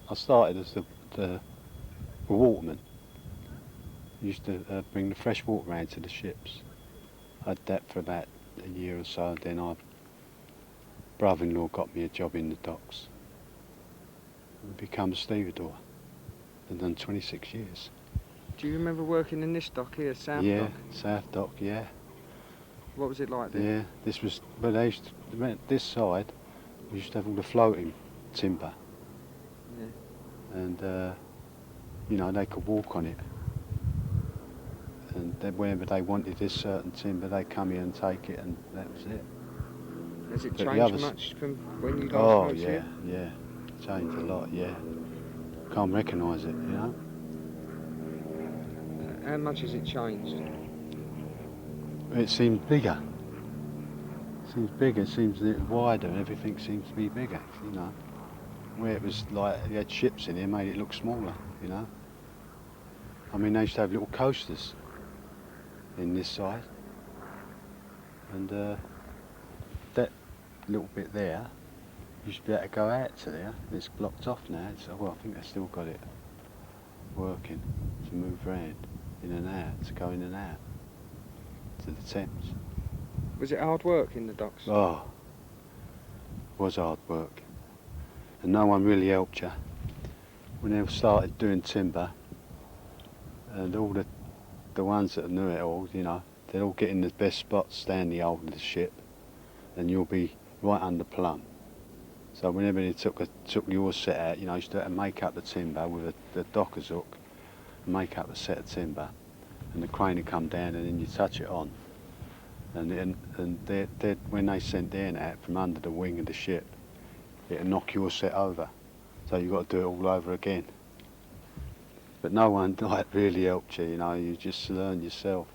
I started as the waterman. Used to bring the fresh water around to the ships. I had that for about a year or so. Then my brother-in-law got me a job in the docks. I became a stevedore. I've done 26 years. Do you remember working in this dock here, South Yeah, Dock? South Dock, yeah. What was it like then? Yeah, this was, but they used to, this side, we used to have all the floating timber. Yeah. And, you know, they could walk on it. And then whenever they wanted this certain timber, they'd come here and take it, and that was it. Has it But the changed others, much from when you last oh worked yeah, here? yeah, changed a lot, yeah. Can't recognise it, you know. How much has it changed? It seems bigger. Seems bigger, it seems wider, and everything seems to be bigger, you know. Where it was like, you had ships in here, made it look smaller, you know. I mean, they used to have little coasters in this side. And that little bit there, you used to be able to go out to there. It's blocked off now, so well, I think they've still got it working to move round in and out, to go in and out to the Thames. Was it hard work in the docks? Oh, was hard work. And no one really helped you. When they started doing timber, and all the ones that knew it all, you know, they'd all get in the best spots down the hold of the ship, and you'll be right under plumb. So whenever they took your set out, you know, you used to have to make up the timber with the docker's hook, make up a set of timber, and the crane would come down, and then you touch it on. And when they sent their net out from under the wing of the ship, it'd knock your set over. So you've got to do it all over again. But no one like really helped you, you know, you just learn yourself.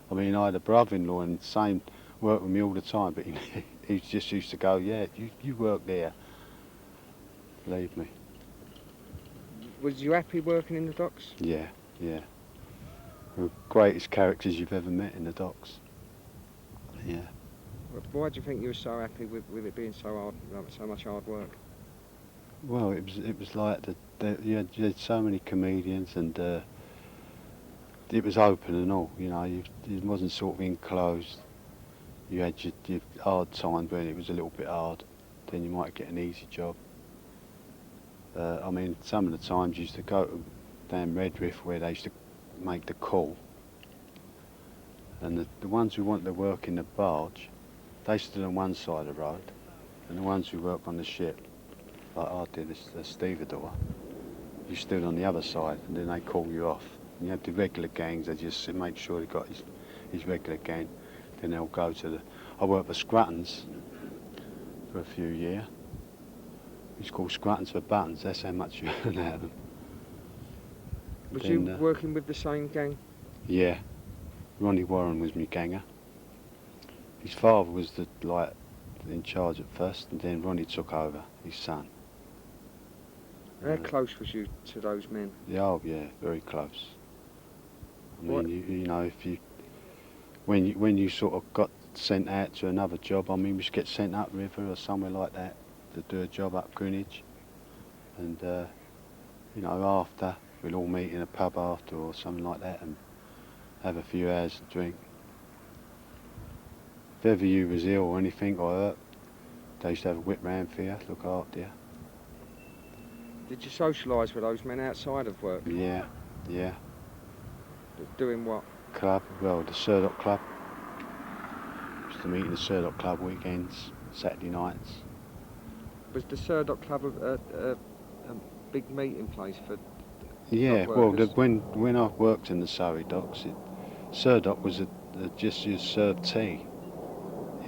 I mean, I had a brother-in-law and the same worked with me all the time, but he just used to go, yeah, you work there, believe me. Was you happy working in the docks? Yeah, yeah. The greatest characters you've ever met in the docks. Yeah. Why do you think you were so happy with it being so hard, so much hard work? Well, it was like you had so many comedians, and it was open and all. You know, it wasn't sort of enclosed. You had your hard times when it was a little bit hard. Then you might get an easy job. I mean, some of the times you used to go to down Redriff where they used to make the call, and the ones who wanted to work in the barge, they stood on one side of the road, and the ones who worked on the ship, like I did as stevedore, you stood on the other side, and then they call you off. And you had the regular gangs, they just make sure he got his regular gang, then they'll go to the... I worked for Scruttons for a few years. It's called Scruttons for buttons, that's how much you earn out of them. Was Then, you working with the same gang? Yeah, Ronnie Warren was my ganger. His father was in charge at first, and then Ronnie took over, his son. How close was you to those men? Yeah, oh yeah, very close. I mean, you know, when you sort of got sent out to another job, I mean, we should get sent up river or somewhere like that to do a job up Greenwich, and you know, after we'll all meet in a pub after or something like that and have a few hours to drink. If ever you was ill or anything or hurt, they used to have a whip round for you, look after you. Did you socialise with those men outside of work? Yeah, yeah. Doing what? Club, well, the Surdock Club. Used to meet in the Surdock Club weekends, Saturday nights. Was the Surdock Club a big meeting place for Yeah, dock well, workers? when I worked in the Surrey docks, Surdock was just you served tea.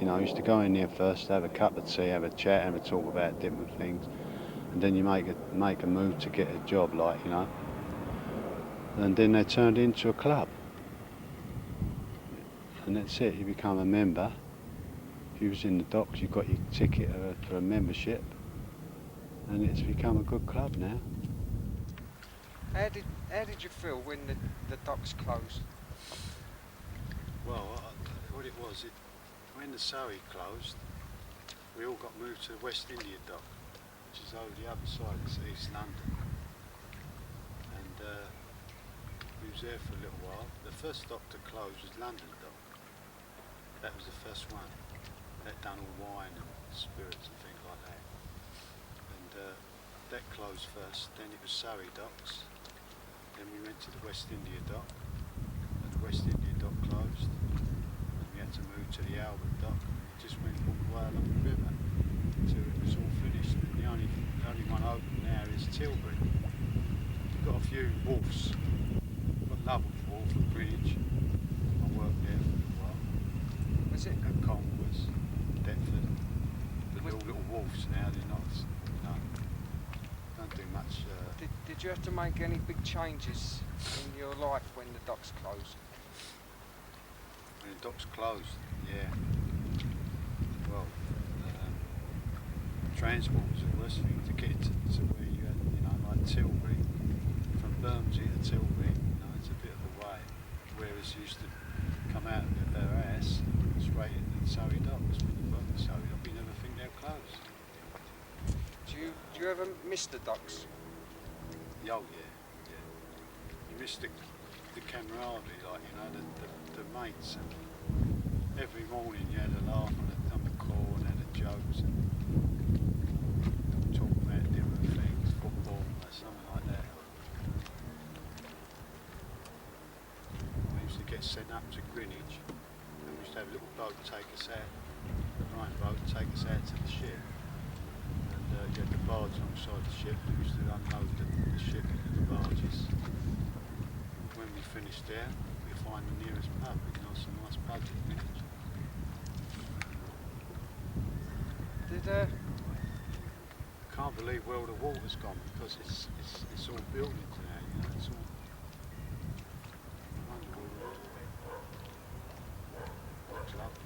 You know, I used to go in there first, have a cup of tea, have a chat, have a talk about different things, and then you make a move to get a job, like, you know. And then they turned it into a club. And that's it, you become a member. If you was in the docks, you got your ticket for a membership, and it's become a good club now. How did you feel when the docks closed? Well, what it was, when the Surrey closed, we all got moved to the West India dock. which is over the other side, it's East London. And we was there for a little while. The first dock to close was London Dock. That was the first one. That done all wine and spirits and things like that. And that closed first, then it was Surrey Docks. Then we went to the West India Dock, and the West India Dock closed. And we had to move to the Albert Dock. It just went all the way along the river until it was all finished. And the only one open now is Tilbury. We've got a few wharfs. We've got Lovells Wharf at Greenwich. I worked there for a little while. Was it? At Converse, Deptford. But they're all little wharfs now, they're not, no, don't do much. Did you have to make any big changes in your life when the docks closed? When the docks closed, yeah. Well, transport was the worst thing to get to where you had, you know, like Tilbury. From Bermondsey to Tilbury, you know, it's a bit of a way. Whereas you used to come out of her ass straight into Surrey Docks. When you worked at Surrey Docks, you never think they'll close. Do you ever miss the docks? Oh yeah. You miss the camaraderie, like, you know, the mates. And every morning you had a laugh on the call and had a jokes and talk about different things, football or something like that. We used to get sent up to Greenwich and we used to have a little boat take us out, a flying boat take us out to the ship. You had the barge alongside the ship, we used to unload the ship into the barges. When we finished there, we'd find the nearest pub, you know, some nice pubs in Greenwich. Can't believe where all the water's gone because it's all buildings now, you know, it's all wonderful. Looks lovely.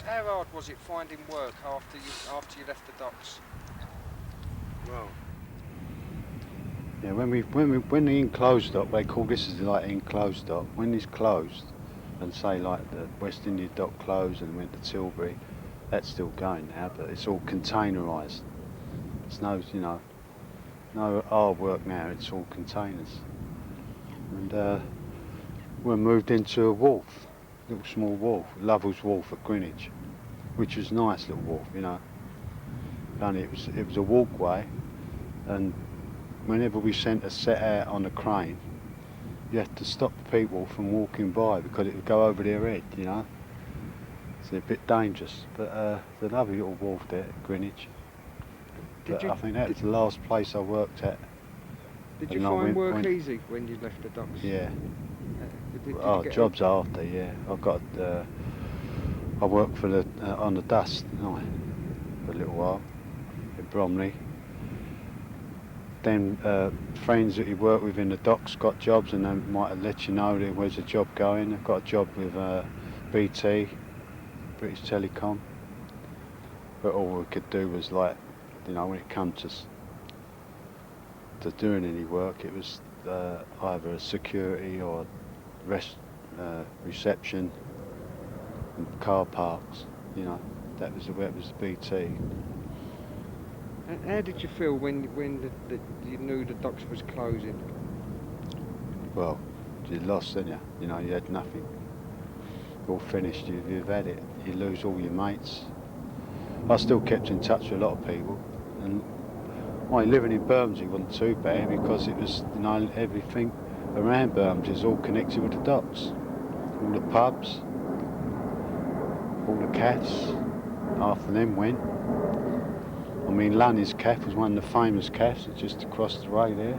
How hard was it finding work after you left the docks? Well, yeah, when the enclosed dock, they call this is like enclosed dock. When it's closed, and say like the West India dock closed and went to Tilbury, that's still going now, but it's all containerised. It's no, you know, no hard work now. It's all containers. And we moved into a wharf. Little small wharf, Lovells Wharf at Greenwich, which was a nice little wharf, you know. Only it was a walkway, and whenever we sent a set out on a crane, you had to stop the people from walking by because it would go over their head, you know. It's a bit dangerous, but it's a lovely little wharf there at Greenwich. I think that was the last place I worked at. Did you find work easy when you left the docks? Yeah. Did you jobs after, yeah. I worked for the on the dust for a little while in Bromley. Then friends that you work with in the docks got jobs, and they might have let you know there was a job going. I got a job with BT, British Telecom. But all we could do was, like, you know, when it comes to doing any work, it was either a security or reception and car parks, you know. That was BT. And how did you feel when you knew the docks was closing? Well, you lost, didn't you? You know, you had nothing. All finished. You've had it. You lose all your mates. I still kept in touch with a lot of people, and living in Bermondsey wasn't too bad because it was, you know, everything around Bermondsey is all connected with the docks. All the pubs, all the cafes, half of them went. I mean, Lunny's Cafe was one of the famous cafes just across the way there.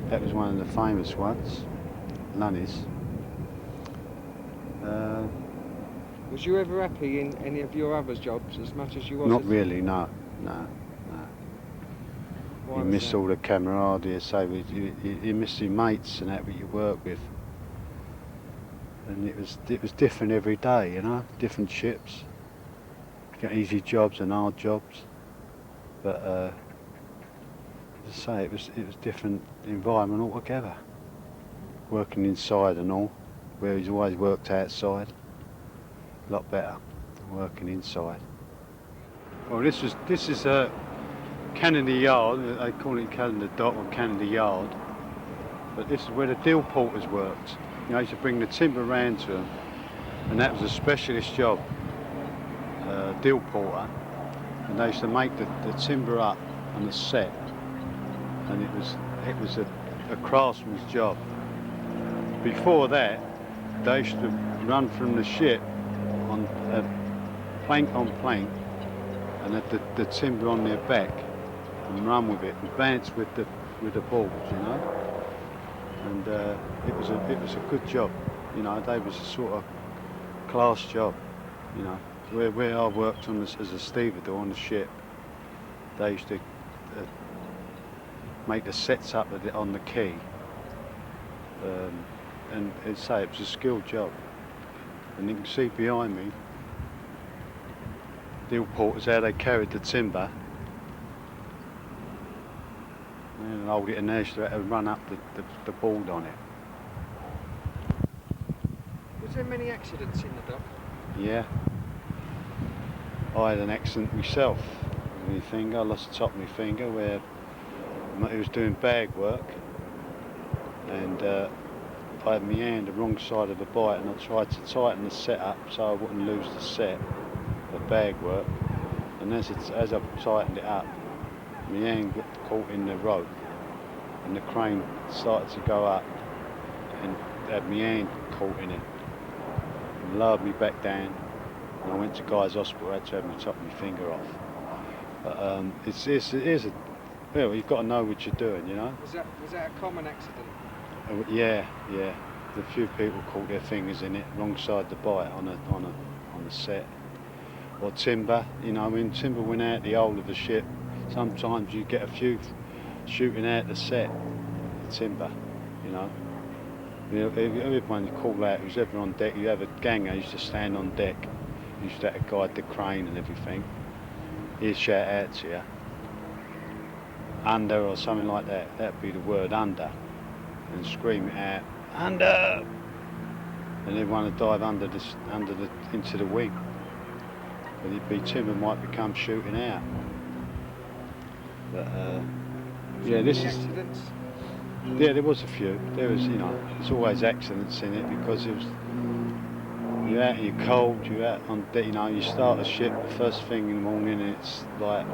That was one of the famous ones, Lunny's. Was you ever happy in any of your other jobs as much as you was? Not really, no. You miss all the camaraderie, you miss your mates and that you work with. And it was different every day, you know, different ships. You got easy jobs and hard jobs. But as I say, it was different environment altogether. Working inside and all, where he's always worked outside. a lot better than working inside. Well, this is Canada Yard. They call it Canada Dock or Canada Yard, but this is where the deal porters worked. You know, they used to bring the timber round to them, and that was a specialist job, deal porter. And they used to make the timber up on the set, and it was a craftsman's job. Before that, they used to run from the ship on plank on plank, and had the timber on their back, and run with it and bounce with the balls, you know. And it was a good job, you know. They was a sort of class job, you know. Where I worked on as a stevedore on the ship, they used to make the sets up on the quay, and I'd say it was a skilled job. And you can see behind me, the porters, how they carried the timber, and hold it in there so they had to run up the board on it. Was there many accidents in the dock? Yeah. I had an accident myself with my finger. I lost the top of my finger where I was doing bag work, and I had my hand the wrong side of the bite, and I tried to tighten the set up so I wouldn't lose the set of bag work. And as I tightened it up, my hand got caught in the rope, and the crane started to go up, and had my hand caught in it, and lowered me back down. And I went to Guy's Hospital. I had to have my top of my finger off. But it is a, well, you've got to know what you're doing, you know. Was that a common accident? Yeah. A few people caught their fingers in it, wrong side the bite on the set. Or timber, you know. When timber went out the hull of the ship, sometimes you get a few shooting out the set, the timber, you know. Everyone you call out who's ever on deck, you have a ganger used to stand on deck. Used to have to guide the crane and everything. He'd shout out to you, under or something like that. That'd be the word under, and scream it out, under, and everyone would dive into the wing. But it'd be timber might become shooting out. But yeah, this is. Accidents? Yeah, there was a few. There was, you know, there's always accidents in it because it was. You're out and you're cold, you're out on deck, you know, you start a ship the first thing in the morning and it's like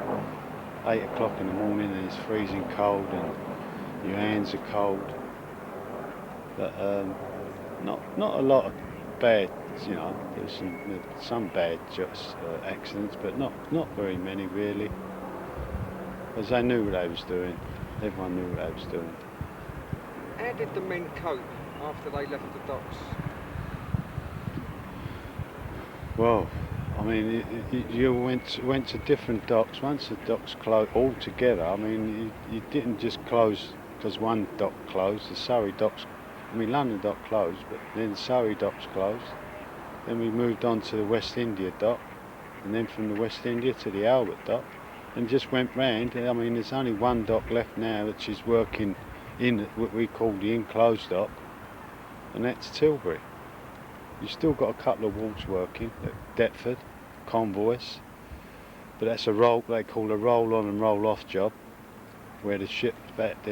8 o'clock in the morning and it's freezing cold and your hands are cold. But not a lot of bad, you know, there's some bad accidents, but not very many really. Because they knew what they was doing, everyone knew what they was doing. How did the men cope after they left the docks? Well, I mean, you went to different docks. Once the docks closed all together, I mean, you didn't just close because one dock closed. The Surrey docks, I mean, London dock closed, but then the Surrey docks closed. Then we moved on to the West India dock, and then from the West India to the Albert dock, and just went round. I mean, there's only one dock left now, which is working in what we call the enclosed dock, and that's Tilbury. You've still got a couple of wharves working at Deptford, convoys, but that's a roll. They call a roll on and roll off job, where the ship, the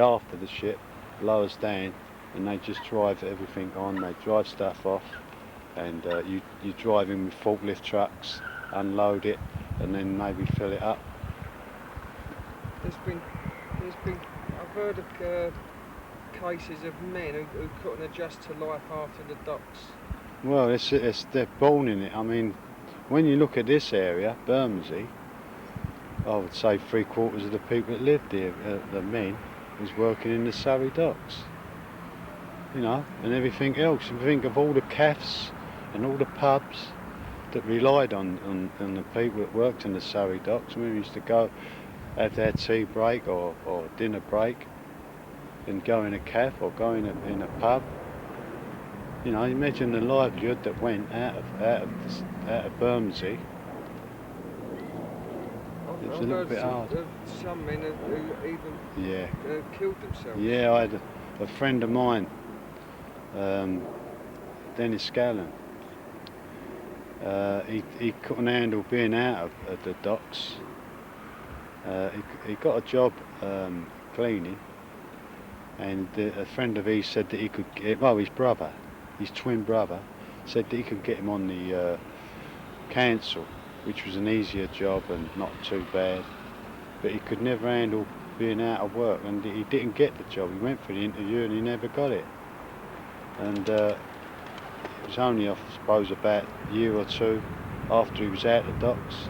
aft of the ship, lowers down, and they just drive everything on. They drive stuff off, and you drive in with forklift trucks, unload it, and then maybe fill it up. There's been. I've heard of cases of men who couldn't adjust to life after the docks. Well, they're born in it. I mean, when you look at this area, Bermondsey, I would say 3/4 of the people that lived here, the men, was working in the Surrey docks. You know, and everything else. You think of all the cafes and all the pubs that relied on the people that worked in the Surrey docks. I mean, we used to go, have their tea break or dinner break, and go in a cafe or go in a pub. You know, imagine the livelihood that went out of Bermondsey. It's a little bit hard. Some men who even killed themselves. Yeah, I had a friend of mine, Dennis Scallon. He couldn't handle being out of the docks. He got a job cleaning, and a friend of his said that he could get, well, his twin brother, said that he could get him on the council, which was an easier job and not too bad, but he could never handle being out of work, and he didn't get the job. He went for the interview and he never got it. And it was only, I suppose, about a year or two after he was out the docks,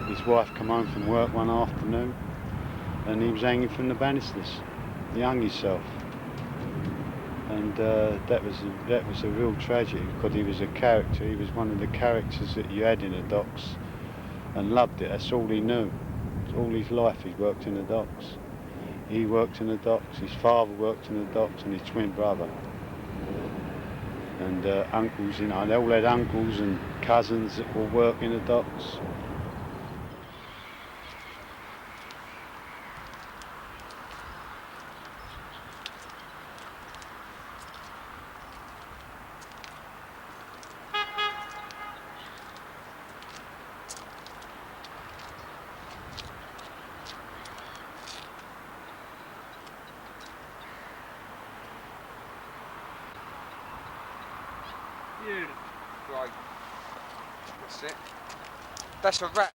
his wife came home from work one afternoon and he was hanging from the banisters. He hung himself, and that was a real tragedy, because he was a character. He was one of the characters that you had in the docks, and loved it. That's all he knew. All his life he worked in the docks. He worked in the docks, his father worked in the docks, and his twin brother. And uncles, you know, they all had uncles and cousins that will work in the docks. Yeah. Right. That's it. That's a wrap.